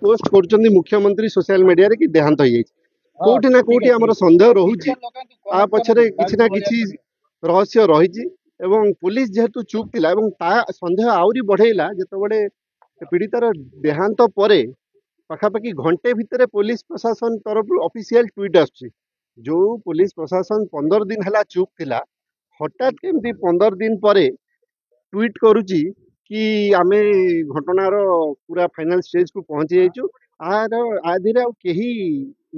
Post कर मुख्यमंत्री social media कि देहांत हो कोठी ना कोठी आमर सन्देह रोचे आ पछरे किछि ना किछि रहस्य रही पुलिस जेहेतु चुप थिला सन्देह आउरी बढ़ेला जेतबेले पीड़ितार देहांत परे पाखापाखि घंटे भितर पुलिस प्रशासन तरफ ऑफिशियल ट्वीट आसुची जो पुलिस प्रशासन 15 दिन है चुप थिला हठात केमती 15 दिन पर ट्वीट करुची कि आमे घटनार पूरा फाइनल स्टेज को पहुंची जाइछु आर आदिरे केही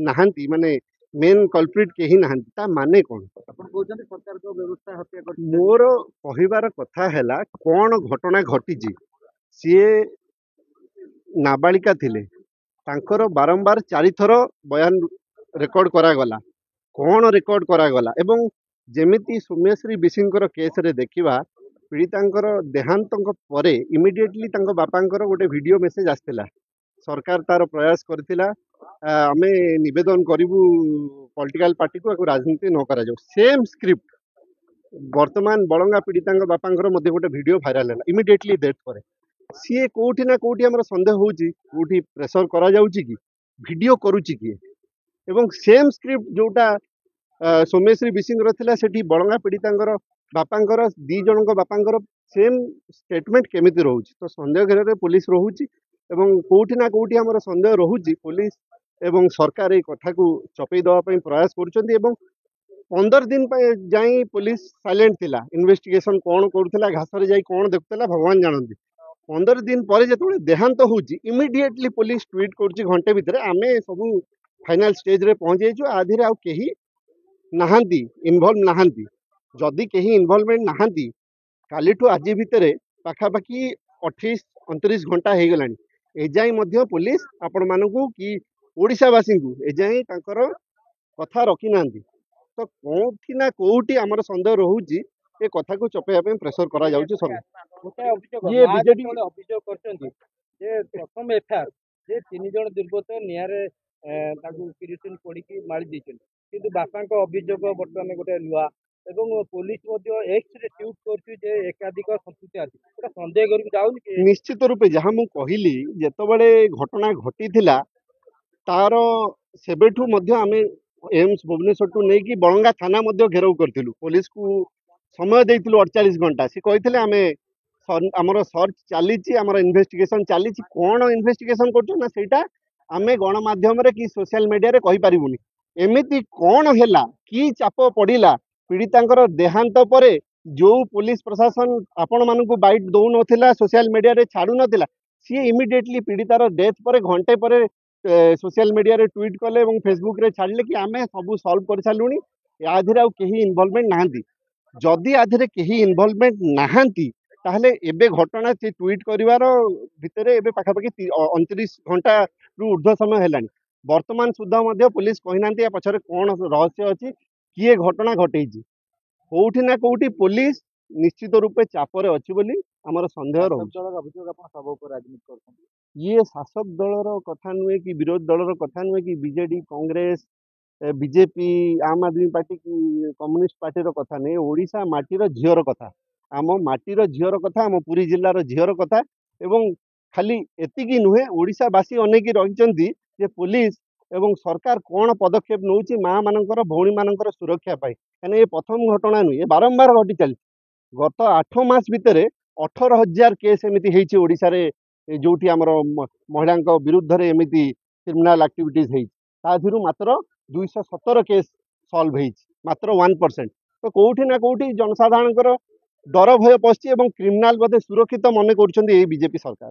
नाहंती माने मेन कल्प्रिट केही नाहंती ता माने कोन अपन कहउछन्ती सरकार को व्यवस्था हत्या कर मोर कहिबार कथा हैला कोन घटना घटिची सीए नाबालिका थिले तांकर बारंबार 4 थर बयान रेकर्ड करागला कौन रेकर्ड करागला एवं जेमिति सौम्यश्री बिशिंकर केस रे देखिबा पीड़ितांकर देहांत परे इमिडिएटली तांको बापांकर गोटे वीडियो मेसेज आसथिला सरकार तार प्रयास करथिला आमे निवेदन करिवु पॉलिटिकल पार्टी को राजनीति न करा जाऊ सेम स्क्रिप्ट वर्तमान बलंगा पीड़ितांक बापांकर मध्ये गोटे वीडियो भाइराल है इमिडिएटली डेथ पर सी कोठी ना कोठी हमर संदेह होउची कोठी प्रेशर करा जाउची कि वीडियो करूची कि एवं सेम स्क्रिप्ट जोटा सौम्यश्री बिशिंगर थिला सेठी बलंगा पीड़ितांकर बापांकर दी जनक बापांकर सेम स्टेटमेंट केमिति रहउची तो संदेह घेर रे पुलिस रहउची एवं कोठी ना कोठी हमर संदेह रहउची पुलिस एवं सरकार ए कथा को चपई दवा पई प्रयास करूचंती एवं 15 दिन जाई पुलिस साइलेंट थिला इन्वेस्टिगेशन कौन करूथिला घासरे जाई कौन देखुथिला भगवान जानती 15 दिन पर जो देहांत होची इमिडिएटली पुलिस ट्वीट करुची घंटे भितर आमे सब फाइनल स्टेज रे पहुंच जाइछु आधिरे आ केही नाहांती इन्वॉल्व नाहांती जदि केही इन्वॉल्वमेंट नाहांती कालीठू आज भितर पाखापाखि 28 29 घंटा हो गलानी एजाई मध्य पुलिस आपण मानकू कि ओडिशावासी को एजाई तांकर कथा रखी नांती तो कोठी ना कोठी आमर संदेह रहउची ए कथा को चपेया पे प्रेशर करा जाउची सर ये बीजेडी अभियोग करछन्ती जे प्रथम एफआईआर जे 3 जण दुर्गत नियारे ताकू किरोसिन पड़ी की मारी दैछन किंतु बापांक अभियोग वर्तमान गोटे लुआ एवं पुलिस मध्ये एक्स रे ट्वीट करछि जे एकाधिक संस्कृति अछि एटा संदेह करि जाउनी कि निश्चित रूपे जहाँ मु कहली जेतबेले घटना घटी थिला तार सेबेठू मध्य आमे एम्स भुवनेश्वर टू नहीं कि बलंगा थाना मध्य घेराव करथिलु पुलिस को समय देइथिलु 48 घंटा से कहिथिले आमे हमर सर्च चलीची हमर इन्वेस्टिगेशन चलीची कोन इन्वेस्टिगेशन करछु ना सेटा आमे गणमाध्यम रे कि सोशल मीडिया रे कहि परिबुनी एमिति कोन हैला कि चाप पड़िला पीड़ितांकर देहांत परे जो पुलिस प्रशासन आपण मानकू बाइट दौ नथिला सोशल मीडिया रे छाडू नथिला सी इमिडिएटली पीड़ितार डेथ परे घंटे परे सोशल मीडिया रे ट्वीट कले और फेसबुक रे छाड़ले कि आमे सब सॉल्व कर सालुनी आधिरे केही इन्वॉल्वमेंट नाहांती जदि आधिरे केही इन्वॉल्वमेंट नाहांती ताहले एबे घटना से ट्वीट करिवार भितरे एबे पाखापाखि 29 घंटा रु ऊर्ध्व समय हेलानी वर्तमान सुद्धा मध्य पुलिस कहिनांती या पछरे कोन रहस्य अछि किए घटना घटेइछि कोठी ना कोठी पुलिस निश्चित रूपे चापरे अछि बोली हमर संदेह रहउछि अभियोग अपन सब ऊपर राजनीति करछन्ती ये शासक दलर कथा नुहे कि विरोधी दलर कथा नुहे कि बीजेडी कांग्रेस बीजेपी आम आदमी पार्टी कि कम्युनिस्ट पार्टी कथा नहीं ओडिशा माटीर झीवर कथा आम माटीर झीवर कथा आम पुरी जिल्लार झीवर कथा एवं खाली एतिकी नुहे ओडिशावासी अनेक रहिचंती जे पुलिस एवं सरकार कौन पदक्षेप नौची माँ मानकर भौणी मानकर सुरक्षा पाई कहना ये प्रथम घटना नुहे बारंबार घटी चली गत 8 मास भितर 18,000 केस एमती होइछि ओडिशा रे जोठी आमर महिला विरुद्ध रे एमती क्रिमिनाल एक्टिविटीज होइछि ता धिरु मात्र 217 केस सॉल्व होइछि मात्र 1% तो कोठी ना कोठी जनसाधारणकर डर भय पछी एवं क्रिमिनाल बदे सुरक्षित मने करूछन्ती ए बीजेपी सरकार।